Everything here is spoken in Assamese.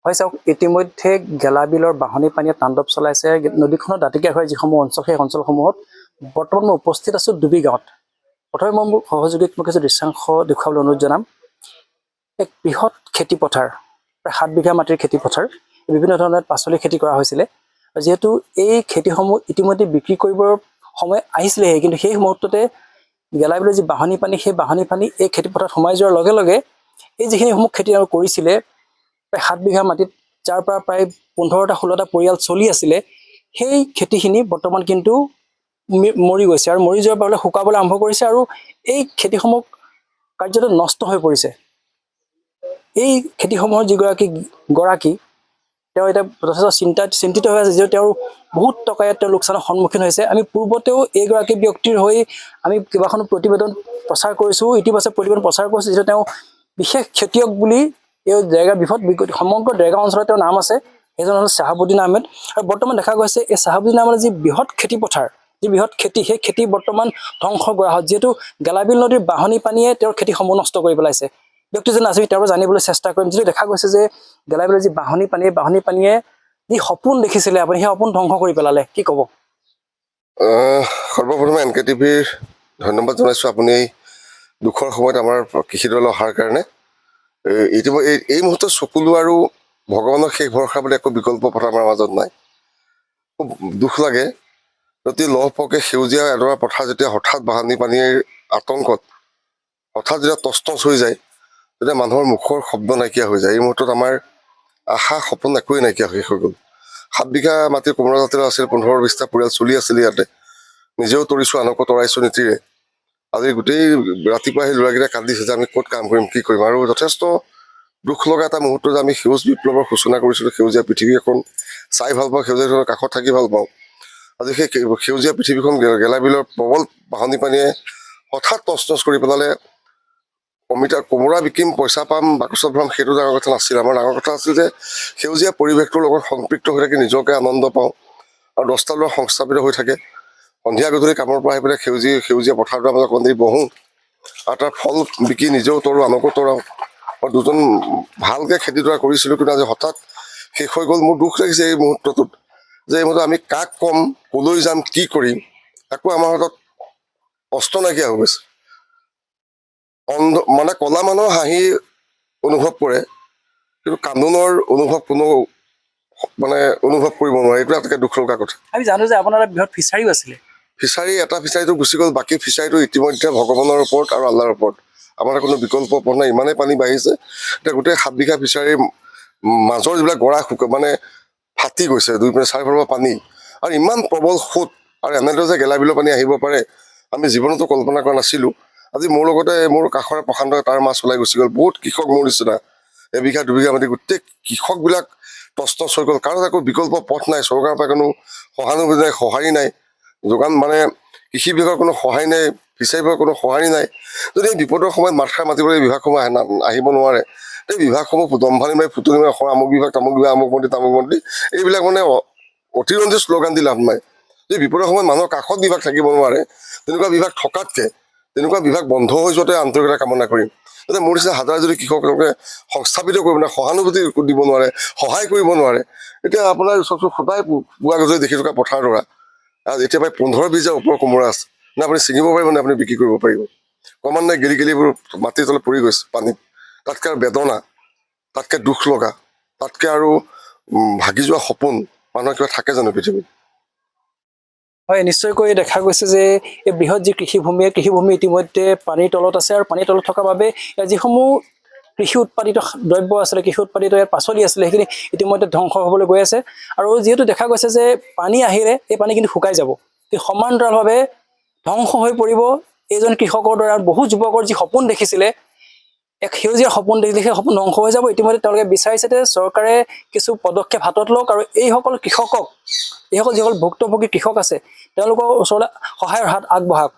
হয় চাওক, ইতিমধ্যে গেলাবিলৰ বাঢ়নী পানীয়ে তাণ্ডৱ চলাইছে নদীখনৰ দাঁতিকাষ হৈ যিসমূহ অঞ্চল, সেই অঞ্চলসমূহত। বৰ্তমান মই উপস্থিত আছোঁ ডুবি গাঁৱত। প্ৰথমে মই মোৰ সহযোগীক মই কিছু দৃশ্যাংশ দেখুৱাবলৈ অনুৰোধ জনাম। এক বৃহৎ খেতি পথাৰ, প্ৰায় 7 বিঘা মাটিৰ খেতি পথাৰ, বিভিন্ন ধৰণৰ পাচলি খেতি কৰা হৈছিলে। যিহেতু এই খেতিসমূহ ইতিমধ্যে বিক্ৰী কৰিবৰ সময় আহিছিলেহে, কিন্তু সেই মুহূৰ্ততে গেলাবিলৰ যি বাঢ়নী পানী, সেই বাঢ়নী পানী এই খেতি পথাৰত সোমাই যোৱাৰ লগে লগে এই যিখিনিসমূহ খেতি আৰু কৰিছিলে প্ৰায় 7 বিঘা মাটিত, যাৰ পৰা প্ৰায় 15টা-16টা পৰিয়াল চলি আছিলে, সেই খেতিখিনি বৰ্তমান কিন্তু মৰি গৈছে আৰু মৰি যোৱাৰ বাবে শুকাবলৈ আৰম্ভ কৰিছে আৰু এই খেতিসমূহ কাৰ্যত নষ্ট হৈ পৰিছে। এই খেতিসমূহৰ গৰাকী তেওঁ এতিয়া যথেষ্ট চিন্তিত হৈ আছে, যিহেতু তেওঁৰ বহুত টকা ইয়াত তেওঁ লোকচানৰ সন্মুখীন হৈছে। আমি পূৰ্বতেও এইগৰাকী ব্যক্তিৰ হৈ আমি কেইবাখনো প্ৰতিবেদন প্ৰচাৰ কৰিছোঁ, ইতিবাচক প্ৰতিবেদন প্ৰচাৰ কৰিছোঁ, যিহেতু তেওঁ বিশেষ খেতিয়ক বুলি এই জেগাৰ সমগ্ৰ দেৰগাঁও অঞ্চলত তেওঁৰ নাম আছে। সেইজন হ'ল শ্বাহাবুদ্দিন আহমেদ। আৰু বৰ্তমান দেখা গৈছে এই শ্বাহাবুদ্দিন আহমেদৰ যি বৃহৎ খেতি পথাৰ, যি বৃহৎ খেতি, সেই খেতি বৰ্তমান ধ্বংস কৰা হয়, যিহেতু গেলাবিল নদীৰ বাঢ়নী পানীয়ে তেওঁৰ খেতিসমূহ নষ্ট কৰি পেলাইছে। ব্যক্তিজন আজি তেওঁৰ পৰা জানিবলৈ চেষ্টা কৰিম। যিটো দেখা গৈছে যে গেলাবিলৰ যি বাঢ়নী পানীয়ে যি সপোন দেখিছিলে আপুনি, সেই সপোন ধ্বংস কৰি পেলালে, কি ক'ব? সৰ্বপ্ৰথমে NKTVৰ ধন্যবাদ জনাইছোঁ, আপুনি এই দুখৰ সময়ত আমাৰ কৃষিদল অহাৰ কাৰণে। এই মুহূৰ্তত চকুলো আৰু ভগৱানৰ শেষ ভৰসা বুলি একো বিকল্প পথ আমাৰ মাজত নাই। খুব দুখ লাগে, অতি লহপহকৈ সেউজীয়া এডৰা পথাৰ যেতিয়া হঠাৎ বাঢ়নী পানীৰ আতংকত হঠাৎ যেতিয়া তছনছ হৈ যায়, তেতিয়া মানুহৰ মুখৰ শব্দ নাইকিয়া হৈ যায়। এই মুহূৰ্তত আমাৰ আশা সপোন একোৱেই নাইকিয়া শেষ হৈ গ'ল। 7 বিঘা মাটিৰ কোমোৰা জাতিৰ আছিল, 15-20টা পৰিয়াল চলি আছিল ইয়াতে। নিজেও তৰিছোঁ, আনকো তৰাইছোঁ নীতিৰে। আজি গোটেই ৰাতিপুৱা সেই ল'ৰাকেইটা কান্দিছে যে আমি ক'ত কাম কৰিম, কি কৰিম। আৰু যথেষ্ট দুখ লগা এটা মুহূৰ্ত যে আমি সেউজ বিপ্লৱৰ সূচনা কৰিছিলোঁ। সেউজীয়া পৃথিৱী এখন চাই ভাল পাওঁ, সেউজীয়া কাষত থাকি ভাল পাওঁ। আজি সেই সেউজীয়া পৃথিৱীখন গেলাবিলৰ প্ৰবল বাঢ়নী পানীয়ে হঠাৎ তছনছ কৰি পেলালে। কোমোৰা বিকিম, পইচা পাম, বাকচত ভৰাম, সেইটো ডাঙৰ কথা নাছিল। আমাৰ ডাঙৰ কথা আছিল যে সেউজীয়া পৰিৱেশটোৰ লগত সম্পৃক্ত হৈ থাকি নিজকে আনন্দ পাওঁ আৰু 10টা ল'ৰা সংস্থাপিত হৈ থাকে। সন্ধিয়া গধূলি কামৰ পৰা আহি পেলাই সেউজীয়া পথাৰটোৰ মাজত অকণ দেৰি বহোঁ আৰু তাৰ ফল বিকি নিজেও তৰোঁ, আনকো তৰাওঁ। আৰু দুজন ভালকৈ খেতিডৰা কৰিছিলোঁ, কিন্তু আজি হঠাৎ শেষ হৈ গ'ল। মোৰ দুখ লাগিছে এই মুহূৰ্তটোত যে এই মুহূৰ্তত আমি কাক ক'ম, ক'লৈ যাম, কি কৰিম, একো আমাৰ হাতত অস্ত্ৰ নাইকিয়া হৈ গৈছে। মানে কলা মানুহৰ হাঁহি অনুভৱ কৰে, কিন্তু কান্দোনৰ অনুভৱ কোনো অনুভৱ কৰিব নোৱাৰে। এইটো আটাইতকৈ দুখ লগা কথা। আমি জানো যে আপোনাৰ বৃহৎ ফিচাৰীও আছিলে। এটা ফিচাৰীটো গুচি গ'ল, বাকী ফিচাৰীটো ইতিমধ্যে ভগৱানৰ ওপৰত আৰু আল্লাহৰ ওপৰত। আমাৰ কোনো বিকল্প পথ নাই, ইমানেই পানী বাঢ়িছে। এতিয়া গোটেই 7 বিঘা ফিচাৰীৰ মাজৰ যিবিলাক গৰা ফাটি গৈছে, 4 ফালৰ পৰা পানী আৰু ইমান প্ৰবল সোঁত, আৰু এনেদৰে যে গেলাবিলৰ পানী আহিব পাৰে আমি জীৱনতো কল্পনা কৰা নাছিলোঁ। আজি মোৰ লগতে মোৰ কাষৰে প্ৰশান্ত, তাৰ মাছ ওলাই গুচি গ'ল। বহুত কৃষক মোৰ নিচিনা 1 বিঘা 2 বিঘা মাটি গোটেই কৃষকবিলাক তছনছ হৈ গ'ল। কাৰণ একো বিকল্প পথ নাই, চৰকাৰৰ পৰা কোনো সহানুভূতি নাই, সঁহাৰি নাই, কৃষি বিভাগৰ কোনো সহায় নাই, ফিচাৰী বিভাগৰ কোনো সঁহাৰি নাই। যদি এই বিপদৰ সময়ত মাতষাৰ মাতিবলৈ বিভাগসমূহ আহিব নোৱাৰে, এই বিভাগসমূহ দম্ভালি মাৰি ফুটনি মাৰি আমুক বিভাগ, তামুক বিভাগ, আমুক মন্ত্ৰী এইবিলাক অতিৰঞ্জিত শ্লোগান দি লাভ নাই। যদি বিপদৰ সময়ত মানুহৰ কাষত বিভাগ থাকিব নোৱাৰে, তেনেকুৱা বিভাগ থকাতকৈ তেনেকুৱা বিভাগ বন্ধ হৈ যোৱাতে আন্তৰিকতা কামনা কৰিম। যাতে মোৰ নিচিনা হাজাৰ যদি কৃষকে সংস্থাপিত কৰিব নোৱাৰে, সহানুভূতি দিব নোৱাৰে, সহায় কৰিব নোৱাৰে। এতিয়া আপোনাৰ সদায় পুৱা গধূলি দেখি থকা পথাৰ ডৰা এতিয়া প্ৰায় 15-20 ওপৰৰ কোমোৰা আছে, নে আপুনি ছিঙিব পাৰিব, নে আপুনি বিক্ৰী কৰিব পাৰিব। ক্ৰমান্বয়ে গেলিবোৰ মাটিৰ তলত পৰি গৈছে পানীত। তাতকৈ আৰু বেদনা, তাতকৈ দুখ লগা, তাতকৈ আৰু ভাগি যোৱা সপোন মানুহৰ কিবা থাকে জানো পৃথিৱীত? হয়, নিশ্চয়কৈ দেখা গৈছে যে এই বৃহৎ যি কৃষিভূমি ইতিমধ্যে পানীৰ তলত আছে, আৰু পানীৰ তলত থকাৰ বাবে যিসমূহ কৃষি উৎপাদিত দ্ৰব্য আছিলে, কৃষি উৎপাদিত পাচলি আছিলে, সেইখিনি ইতিমধ্যে ধ্বংস হ'বলৈ গৈ আছে। আৰু যিহেতু দেখা গৈছে যে পানী আহিলে এই পানী কিন্তু শুকাই যাব, কিন্তু সমান্তৰালভাৱে ধ্বংস হৈ পৰিব এইজন কৃষকৰ দ্বাৰা বহু যুৱকৰ যি সপোন দেখিছিলে, এক সেউজীয়া সপোন দেখিলে, সেই সপোন ধ্বংস হৈ যাব। ইতিমধ্যে তেওঁলোকে বিচাৰিছে যে চৰকাৰে কিছু পদক্ষেপ হাতত লওক আৰু এইসকল যিসকল ভুক্তভোগী কৃষক আছে তেওঁলোকৰ ওচৰলৈ সহায়ৰ হাত আগবঢ়াওক।